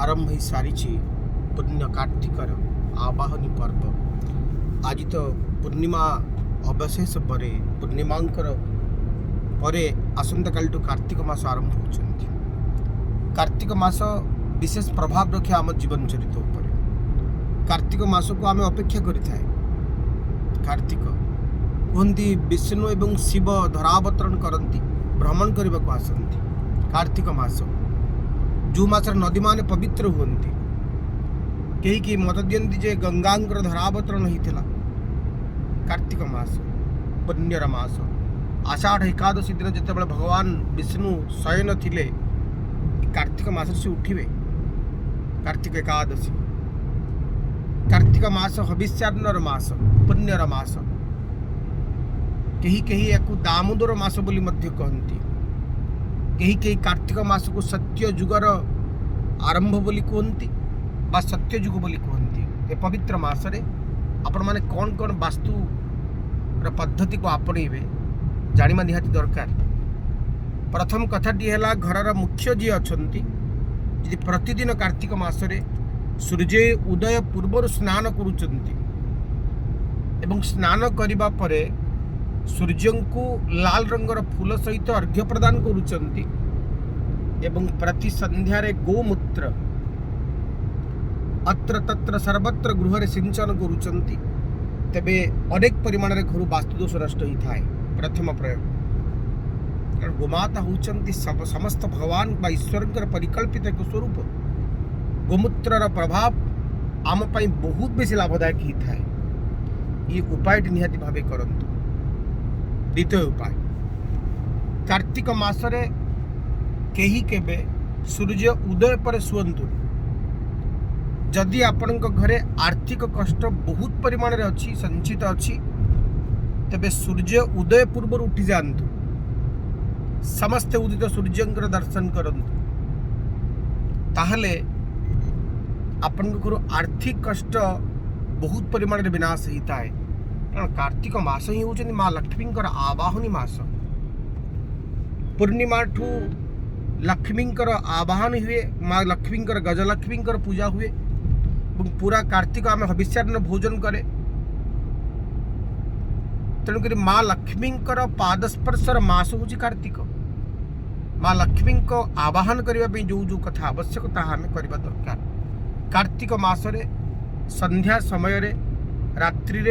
आरंभ हो सारी पुण्य कार्तिकर आवाहनी पर्व। आज तो पूर्णिमा अवशेष पर पूर्णिमांकर परे आसंता काल कार्तिक मास आरंभ होती। कार्तिक मास विशेष प्रभाव रखे आम जीवन चरित उपर। कार्तिक मास को आम अपेक्षा करें। कार्तिक कहती विष्णु एवं शिव धरावतरण करती भ्रमण करने को आसती। कार्तिक मास जो मास नदी मान पवित्र हुंती। कहीं मत दियंती जे गंगांकर धरावतरण होता। कार्तिक मास पुण्यर मास आषाढ़ एकादशी दिन जितेबाला भगवान विष्णु शयन थिले कार्तिक मास से उठिबे। कार्तिक एकादशी कार्तिक मास हविष्यान्नर मास पुण्यर मास। कहीं या दामोदर मास बोली मध्य कहती। कहीं कार्तिक मास को सत्य जुगर आरंभ बोली कहती बा सत्य जुग बोली कहती। ए पवित्र मासरे आपण माने कौन कौन वास्तु पद्धति को आपणेबे जानिबा निहाती दरकार। प्रथम कथाटी है घरर मुख्य जी अच्छा जी प्रतिदिन कार्तिक मासरे सूर्य उदय पूर्व स्नान करुचंती एवं स्नान करिबा परे सूर्य को लाल रंगर फूल सहित अर्घ्य प्रदान करुचंती एवं प्रति संध्यारे गोमूत्र अत्र तत्र सर्वत्र गृह सिंचन करुचंती। तेबे अनेक परिमाण रे घर वास्तुदोष नष्ट होता है। प्रथम प्रयोग कारण गोमाता होचंती समस्त भगवान बा ईश्वर परिकल्पित एक स्वरूप। गोमूत्र प्रभाव आम पाई बहुत बेसी लाभदायक होता है। ये उपाय निहाती भावे करंतु। द्वितीय उपाय कार्तिक मासरे केही केबे सूर्य उदय पर सुअंतु। जदि आपण घरे आर्थिक कष्ट बहुत परिमाण रे अच्छी संचित अच्छी तेबे सूर्य उदय पूर्व उठी जातु। समस्ते उदित सूर्यंकर दर्शन करंतु। ताहले आपण घर आर्थिक कष्ट बहुत परिमाण रे विनाश होता है। कारण कार्तिक मास ही होचंदी माँ लक्ष्मी आवाहनी मास। पूर्णिमा ठू लक्ष्मी आवाहन हुए। माँ लक्ष्मी गजलक्ष्मी पूजा हुए। पूरा कार्तिक आम हविष्यान्न भोजन करे। तेणुक माँ लक्ष्मी पादस्पर्शर मास हूँ कार्तिक। माँ लक्ष्मी को आवाहन करने जो जो कथा आवश्यक आम करवा दरकार। कार्तिक मासरे संध्या समय रात्रि